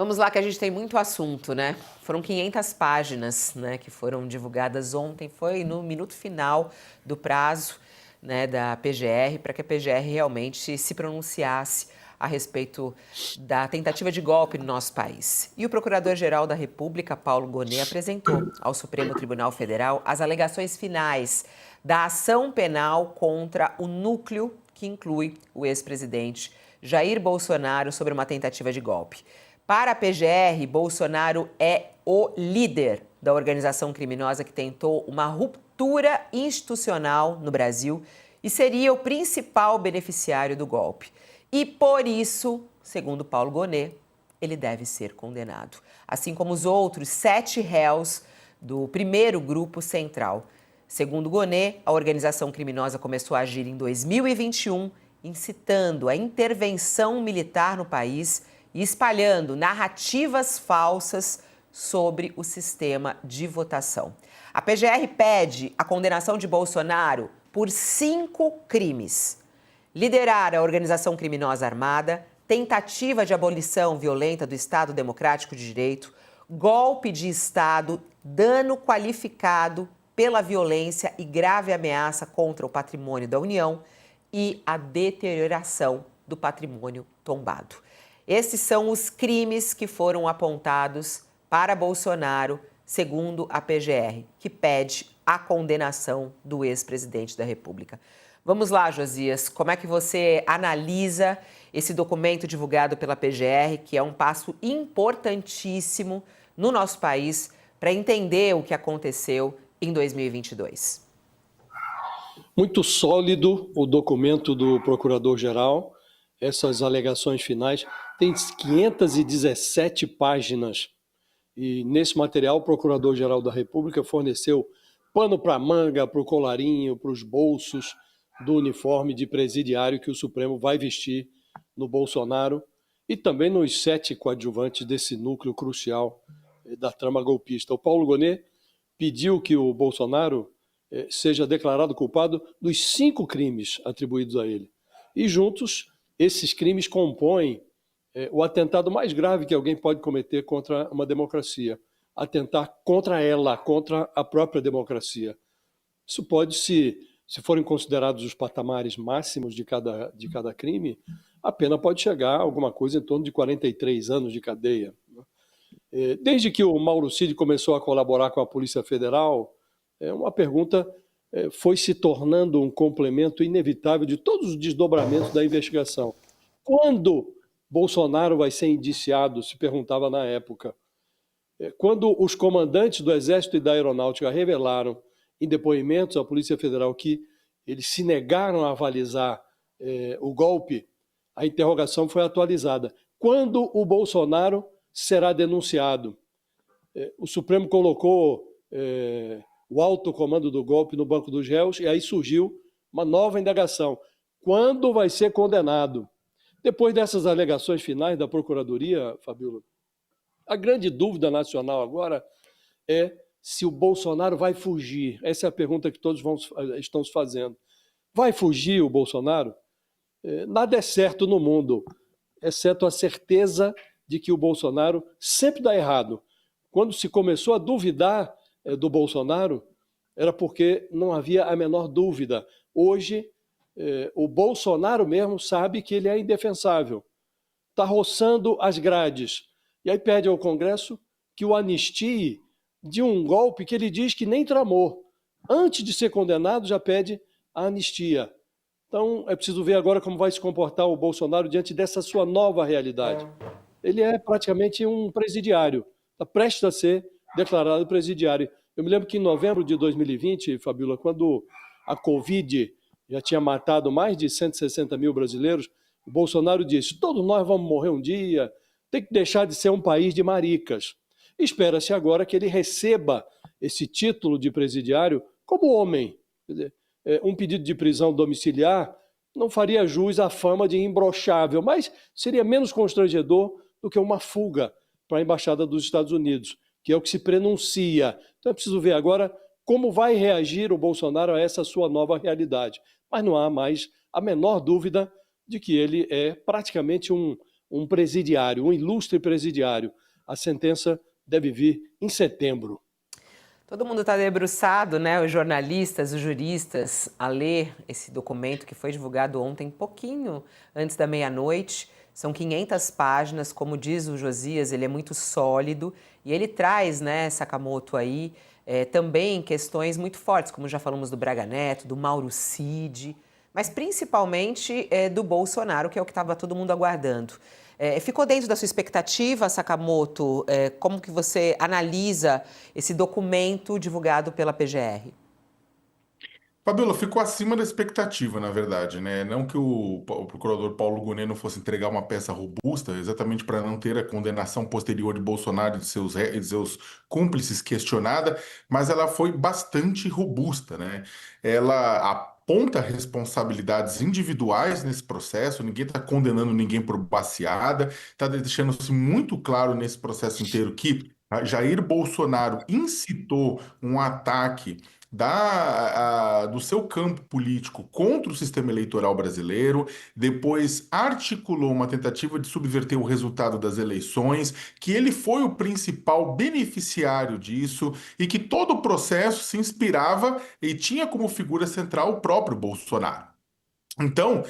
Vamos lá que a gente tem muito assunto, né? Foram 500 páginas, né, que foram divulgadas ontem. Foi no minuto final do prazo, né, da PGR, para que a PGR realmente se pronunciasse a respeito da tentativa de golpe no nosso país. E o Procurador-Geral da República, Paulo Gonet, apresentou ao Supremo Tribunal Federal as alegações finais da ação penal contra o núcleo que inclui o ex-presidente Jair Bolsonaro sobre uma tentativa de golpe. Para a PGR, Bolsonaro é o líder da organização criminosa que tentou uma ruptura institucional no Brasil e seria o principal beneficiário do golpe. E por isso, segundo Paulo Gonet, ele deve ser condenado, assim como os outros 7 réus do primeiro grupo central. Segundo Gonet, a organização criminosa começou a agir em 2021, incitando a intervenção militar no país e espalhando narrativas falsas sobre o sistema de votação. A PGR pede a condenação de Bolsonaro por 5 crimes: liderar a organização criminosa armada, tentativa de abolição violenta do Estado Democrático de Direito, golpe de Estado, dano qualificado pela violência e grave ameaça contra o patrimônio da União e a deterioração do patrimônio tombado. Esses são os crimes que foram apontados para Bolsonaro, segundo a PGR, que pede a condenação do ex-presidente da República. Vamos lá, Josias, como é que você analisa esse documento divulgado pela PGR, que é um passo importantíssimo no nosso país para entender o que aconteceu em 2022? Muito sólido o documento do Procurador-Geral, essas alegações finais, tem 517 páginas. E nesse material o Procurador-Geral da República forneceu pano para manga, para o colarinho, para os bolsos do uniforme de presidiário que o Supremo vai vestir no Bolsonaro e também nos 7 coadjuvantes desse núcleo crucial da trama golpista. O Paulo Gonet pediu que o Bolsonaro seja declarado culpado dos 5 crimes atribuídos a ele. E juntos, esses crimes compõem o atentado mais grave que alguém pode cometer contra uma democracia. Atentar contra ela, contra a própria democracia. Isso pode, se forem considerados os patamares máximos de cada crime, a pena pode chegar a alguma coisa em torno de 43 anos de cadeia. Desde que o Mauro Cid começou a colaborar com a Polícia Federal, uma pergunta foi se tornando um complemento inevitável de todos os desdobramentos da investigação. Quando Bolsonaro vai ser indiciado, se perguntava na época. Quando os comandantes do Exército e da Aeronáutica revelaram em depoimentos à Polícia Federal que eles se negaram a avalizar o golpe, a interrogação foi atualizada. Quando o Bolsonaro será denunciado? O Supremo colocou o alto comando do golpe no banco dos réus e aí surgiu uma nova indagação. Quando vai ser condenado? Depois dessas alegações finais da Procuradoria, Fabíola, a grande dúvida nacional agora é se o Bolsonaro vai fugir. Essa é a pergunta que todos estão se fazendo. Vai fugir o Bolsonaro? Nada é certo no mundo, exceto a certeza de que o Bolsonaro sempre dá errado. Quando se começou a duvidar do Bolsonaro, era porque não havia a menor dúvida. Hoje, o Bolsonaro mesmo sabe que ele é indefensável. Está roçando as grades. E aí pede ao Congresso que o anistie de um golpe que ele diz que nem tramou. Antes de ser condenado, já pede a anistia. Então, é preciso ver agora como vai se comportar o Bolsonaro diante dessa sua nova realidade. Ele é praticamente um presidiário, está prestes a ser declarado presidiário. Eu me lembro que em novembro de 2020, Fabíola, quando a Covid já tinha matado mais de 160 mil brasileiros, o Bolsonaro disse: todos nós vamos morrer um dia, tem que deixar de ser um país de maricas. Espera-se agora que ele receba esse título de presidiário como homem. Quer dizer, um pedido de prisão domiciliar não faria jus à fama de imbrochável, mas seria menos constrangedor do que uma fuga para a Embaixada dos Estados Unidos, que é o que se prenuncia. Então é preciso ver agora como vai reagir o Bolsonaro a essa sua nova realidade. Mas não há mais a menor dúvida de que ele é praticamente um um presidiário, um ilustre presidiário. A sentença deve vir em setembro. Todo mundo está debruçado, né? Os jornalistas, os juristas, a ler esse documento que foi divulgado ontem, pouquinho antes da meia-noite. São 500 páginas, como diz o Josias, ele é muito sólido e ele traz, né, Sakamoto aí, também questões muito fortes, como já falamos do Braga Neto, do Mauro Cid, mas principalmente do Bolsonaro, que é o que estava todo mundo aguardando. Ficou dentro da sua expectativa, Sakamoto? Como que você analisa esse documento divulgado pela PGR? Fabiola, ficou acima da expectativa, na verdade, né? Não que o procurador Paulo Gonet não fosse entregar uma peça robusta, exatamente para não ter a condenação posterior de Bolsonaro e de seus cúmplices questionada, mas ela foi bastante robusta, né? Ela aponta responsabilidades individuais nesse processo, ninguém está condenando ninguém por baseada, está deixando-se muito claro nesse processo inteiro que Jair Bolsonaro incitou um ataque do seu campo político contra o sistema eleitoral brasileiro, depois articulou uma tentativa de subverter o resultado das eleições, que ele foi o principal beneficiário disso e que todo o processo se inspirava e tinha como figura central o próprio Bolsonaro. Então,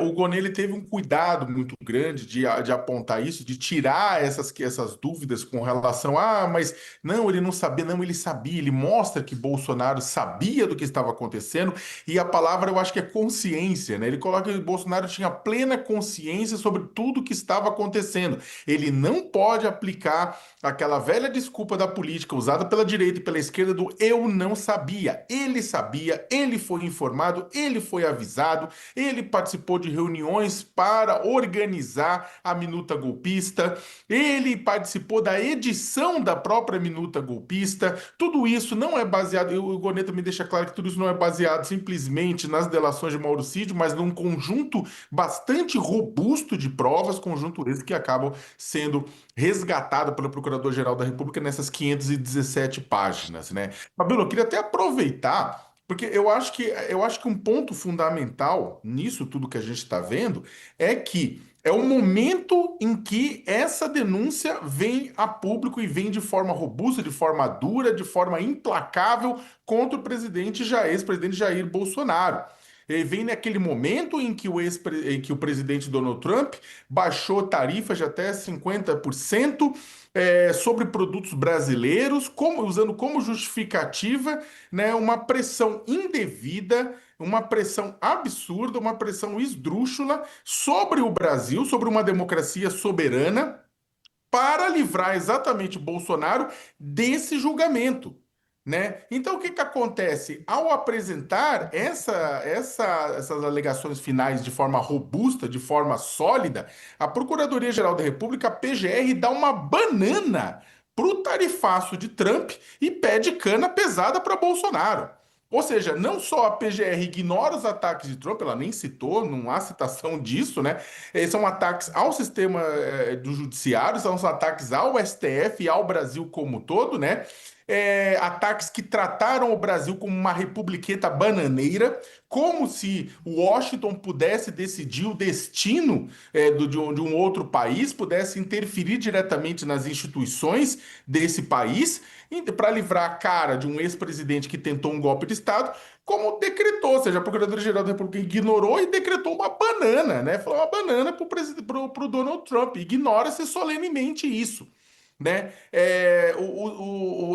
o Gonê ele teve um cuidado muito grande de apontar isso, de tirar essas dúvidas com relação mas não, ele não sabia, não, ele sabia, ele mostra que Bolsonaro sabia do que estava acontecendo, e a palavra eu acho que é consciência, né? Ele coloca que Bolsonaro tinha plena consciência sobre tudo que estava acontecendo. Ele não pode aplicar aquela velha desculpa da política usada pela direita e pela esquerda do eu não sabia. Ele sabia, ele foi informado, ele foi avisado. Ele participou de reuniões para organizar a minuta golpista, ele participou da edição da própria minuta golpista. Tudo isso não é baseado, o Goneta me deixa claro que tudo isso não é baseado simplesmente nas delações de Mauro Cid, mas num conjunto bastante robusto de provas, conjunto esse que acabam sendo resgatado pelo Procurador-Geral da República nessas 517 páginas, né? Fabíola, eu queria até aproveitar porque eu acho que um ponto fundamental nisso tudo que a gente está vendo é que é o momento em que essa denúncia vem a público e vem de forma robusta, de forma dura, de forma implacável contra o ex-presidente Jair Bolsonaro. Ele vem naquele momento em que o presidente Donald Trump baixou tarifas de até 50% sobre produtos brasileiros, usando como justificativa, né, uma pressão indevida, uma pressão absurda, uma pressão esdrúxula sobre o Brasil, sobre uma democracia soberana, para livrar exatamente Bolsonaro desse julgamento. Né? Então, o que acontece? Ao apresentar essas alegações finais de forma robusta, de forma sólida, a Procuradoria-Geral da República, a PGR, dá uma banana para o tarifaço de Trump e pede cana pesada para Bolsonaro. Ou seja, não só a PGR ignora os ataques de Trump, ela nem citou, não há citação disso, né? São ataques ao sistema do judiciário, são os ataques ao STF e ao Brasil como um todo, né? Ataques que trataram o Brasil como uma republiqueta bananeira, como se Washington pudesse decidir o destino de um outro país, pudesse interferir diretamente nas instituições desse país, para livrar a cara de um ex-presidente que tentou um golpe de Estado, como decretou, ou seja, a Procuradoria-Geral da República ignorou e decretou uma banana, né? Falou uma banana para o Donald Trump, ignora-se solenemente isso. Né?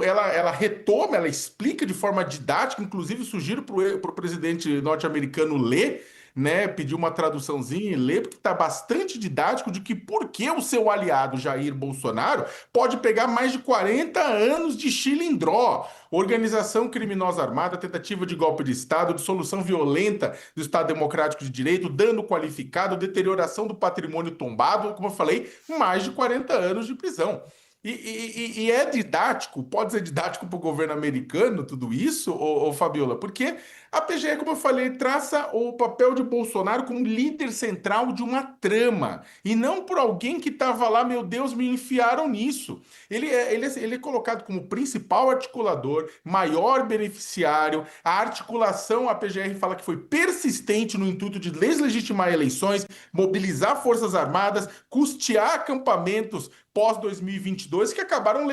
Ela retoma, ela explica de forma didática, inclusive sugiro para o presidente norte-americano ler, né? Pedir uma traduçãozinha e ler, porque está bastante didático de que por que o seu aliado Jair Bolsonaro pode pegar mais de 40 anos de chilindró, organização criminosa armada, tentativa de golpe de Estado, dissolução violenta do Estado Democrático de Direito, dano qualificado, deterioração do patrimônio tombado, como eu falei, mais de 40 anos de prisão. E é didático, pode ser didático para o governo americano, tudo isso, ô Fabiola, porque a PGR, como eu falei, traça o papel de Bolsonaro como líder central de uma trama, e não por alguém que estava lá, meu Deus, me enfiaram nisso. Ele é colocado como principal articulador, maior beneficiário, a articulação, a PGR fala que foi persistente no intuito de deslegitimar eleições, mobilizar forças armadas, custear acampamentos pós-2022 que acabaram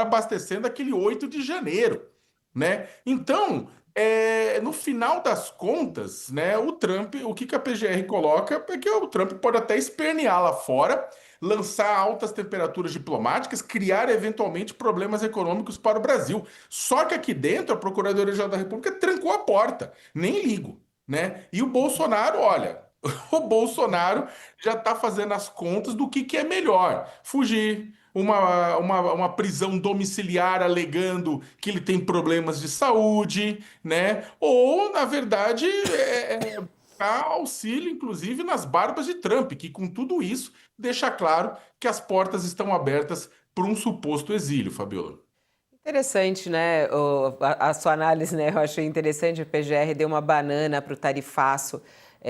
abastecendo aquele 8 de janeiro, né? Então, no final das contas, né, o Trump, o que a PGR coloca é que o Trump pode até espernear lá fora, lançar altas temperaturas diplomáticas, criar eventualmente problemas econômicos para o Brasil. Só que aqui dentro, a Procuradoria-Geral da República trancou a porta. Nem ligo, né? E o Bolsonaro, olha, o Bolsonaro já está fazendo as contas do que é melhor. Fugir, uma prisão domiciliar alegando que ele tem problemas de saúde, né? Ou, na verdade, buscar auxílio, inclusive, nas barbas de Trump, que com tudo isso deixa claro que as portas estão abertas para um suposto exílio, Fabiola. Interessante, né? A sua análise, né? Eu achei interessante. O PGR deu uma banana para o tarifaço.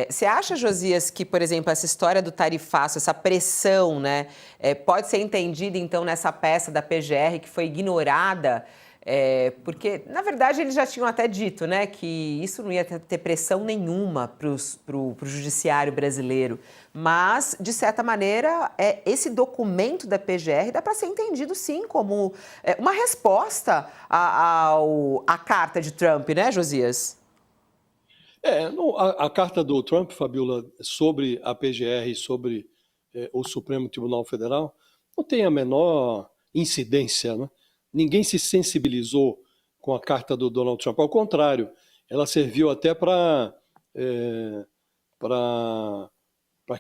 Você acha, Josias, que, por exemplo, essa história do tarifaço, essa pressão, né, pode ser entendida, então, nessa peça da PGR que foi ignorada? Porque, na verdade, eles já tinham até dito, né, que isso não ia ter pressão nenhuma para o judiciário brasileiro. Mas, de certa maneira, esse documento da PGR dá para ser entendido, sim, como uma resposta à carta de Trump, né, Josias? A carta do Trump, Fabiola, sobre a PGR, sobre o Supremo Tribunal Federal, não tem a menor incidência, né? Ninguém se sensibilizou com a carta do Donald Trump. Ao contrário, ela serviu até para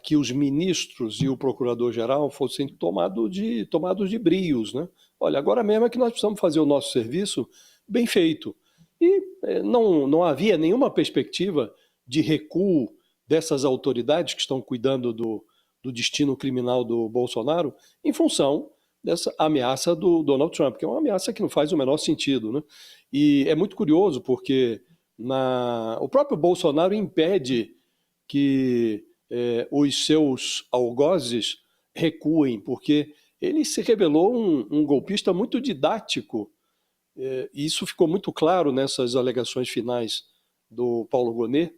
que os ministros e o procurador-geral fossem tomados de brios, né? Olha, agora mesmo é que nós precisamos fazer o nosso serviço bem feito. E não havia nenhuma perspectiva de recuo dessas autoridades que estão cuidando do destino criminal do Bolsonaro em função dessa ameaça do Donald Trump, que é uma ameaça que não faz o menor sentido, né? E é muito curioso porque o próprio Bolsonaro impede que os seus algozes recuem, porque ele se revelou um golpista muito didático. E isso ficou muito claro nessas alegações finais do Paulo Gonet.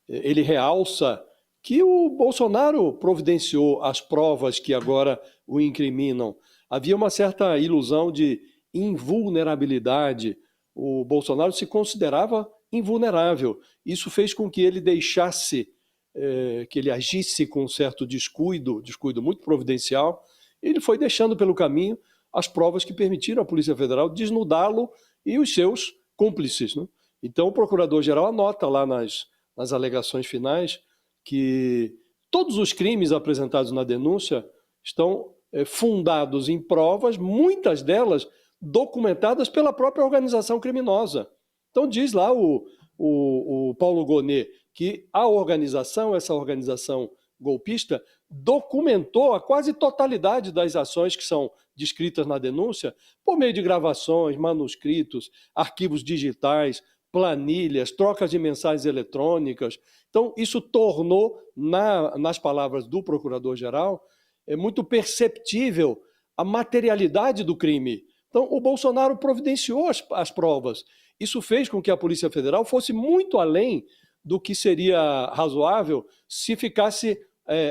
Ele realça que o Bolsonaro providenciou as provas que agora o incriminam. Havia uma certa ilusão de invulnerabilidade. O Bolsonaro se considerava invulnerável. Isso fez com que ele que ele agisse com um certo descuido muito providencial. Ele foi deixando pelo caminho as provas que permitiram à Polícia Federal desnudá-lo e os seus cúmplices, né? Então, o Procurador-Geral anota lá nas alegações finais que todos os crimes apresentados na denúncia estão fundados em provas, muitas delas documentadas pela própria organização criminosa. Então, diz lá o Paulo Gonet que essa organização golpista, documentou a quase totalidade das ações que são descritas na denúncia por meio de gravações, manuscritos, arquivos digitais, planilhas, trocas de mensagens eletrônicas. Então, isso tornou, nas palavras do Procurador-Geral, muito perceptível a materialidade do crime. Então, o Bolsonaro providenciou as provas. Isso fez com que a Polícia Federal fosse muito além do que seria razoável se ficasse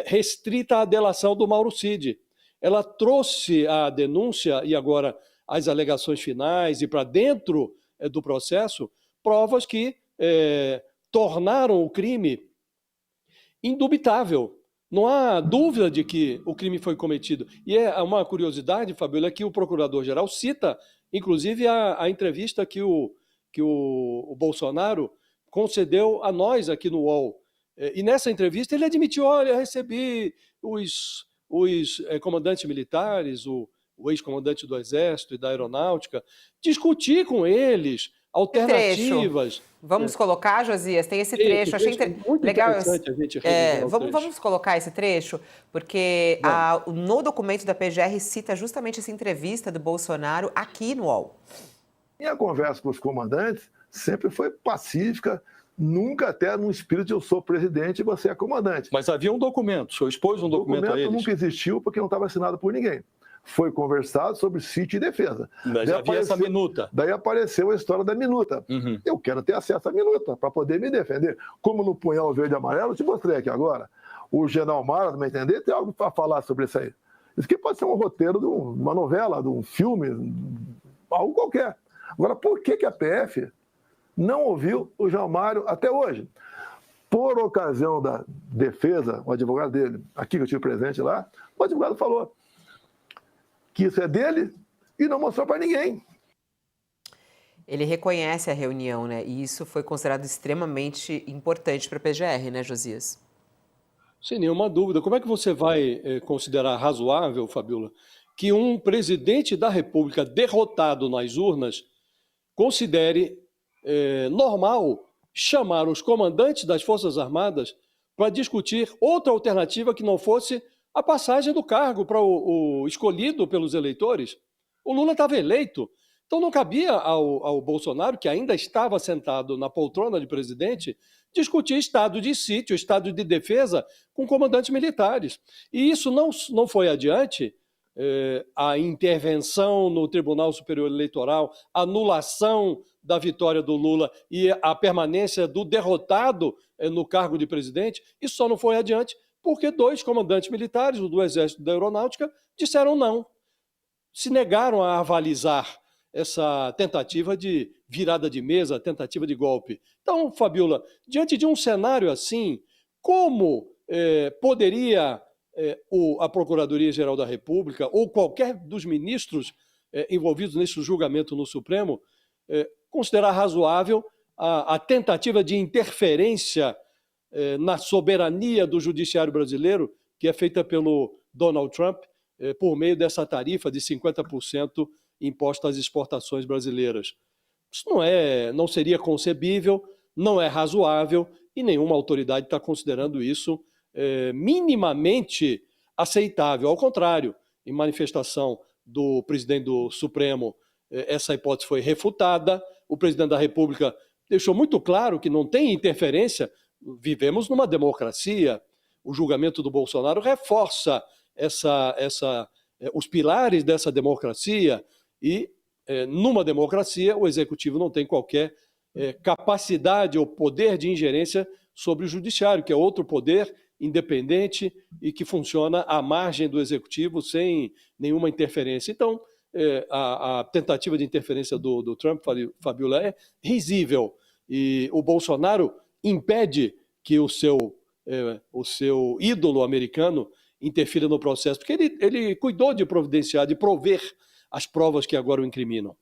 restrita à delação do Mauro Cid. Ela trouxe a denúncia e agora as alegações finais e para dentro do processo provas que tornaram o crime indubitável. Não há dúvida de que o crime foi cometido. E é uma curiosidade, Fabiola, é que o Procurador-Geral cita, inclusive, a entrevista que o Bolsonaro concedeu a nós aqui no UOL. E nessa entrevista ele admitiu, olha, recebi os comandantes militares, o ex-comandante do Exército e da Aeronáutica, discuti com eles alternativas. Vamos colocar, Josias? Tem esse Esse trecho. Achei muito legal. interessante a gente revisar o trecho. Vamos colocar esse trecho, porque no documento da PGR cita justamente essa entrevista do Bolsonaro aqui no UOL. Minha conversa com os comandantes sempre foi pacífica, nunca até num espírito de eu sou presidente e você é comandante. Mas havia um documento, o senhor expôs um documento a eles? Nunca existiu porque não estava assinado por ninguém. Foi conversado sobre sítio e defesa. Mas havia essa minuta. Daí apareceu a história da minuta. Uhum. Eu quero ter acesso à minuta para poder me defender. Como no punhal verde e amarelo, eu te mostrei aqui agora. O general Mara, me entender, tem algo para falar sobre isso aí. Isso aqui pode ser um roteiro de uma novela, de um filme, algo qualquer. Agora, por que a PF não ouviu o João Mário até hoje? Por ocasião da defesa, o advogado dele, aqui que eu tive presente lá, o advogado falou que isso é dele e não mostrou para ninguém. Ele reconhece a reunião, né? E isso foi considerado extremamente importante para a PGR, né, Josias? Sem nenhuma dúvida. Como é que você vai considerar razoável, Fabiola, que um presidente da República derrotado nas urnas considere normal chamar os comandantes das Forças Armadas para discutir outra alternativa que não fosse a passagem do cargo para o escolhido pelos eleitores? O Lula estava eleito, então não cabia ao Bolsonaro, que ainda estava sentado na poltrona de presidente, discutir estado de sítio, estado de defesa com comandantes militares. E isso não foi adiante. A intervenção no Tribunal Superior Eleitoral, a anulação da vitória do Lula e a permanência do derrotado no cargo de presidente, isso só não foi adiante porque 2 comandantes militares, o do Exército e da Aeronáutica, disseram não. Se negaram a avalizar essa tentativa de virada de mesa, tentativa de golpe. Então, Fabiola, diante de um cenário assim, como poderia a Procuradoria-Geral da República ou qualquer dos ministros envolvidos nesse julgamento no Supremo considerar razoável a tentativa de interferência na soberania do judiciário brasileiro, que é feita pelo Donald Trump, por meio dessa tarifa de 50% imposta às exportações brasileiras? Isso não seria concebível, não é razoável e nenhuma autoridade está considerando isso minimamente aceitável. Ao contrário, em manifestação do presidente do Supremo, essa hipótese foi refutada. O presidente da República deixou muito claro que não tem interferência. Vivemos numa democracia. O julgamento do Bolsonaro reforça os pilares dessa democracia e, numa democracia, o executivo não tem qualquer capacidade ou poder de ingerência sobre o judiciário, que é outro poder independente e que funciona à margem do executivo sem nenhuma interferência. Então, a tentativa de interferência do Trump, Fabiola, é risível. E o Bolsonaro impede que o seu ídolo americano interfira no processo, porque ele cuidou de providenciar, de prover as provas que agora o incriminam.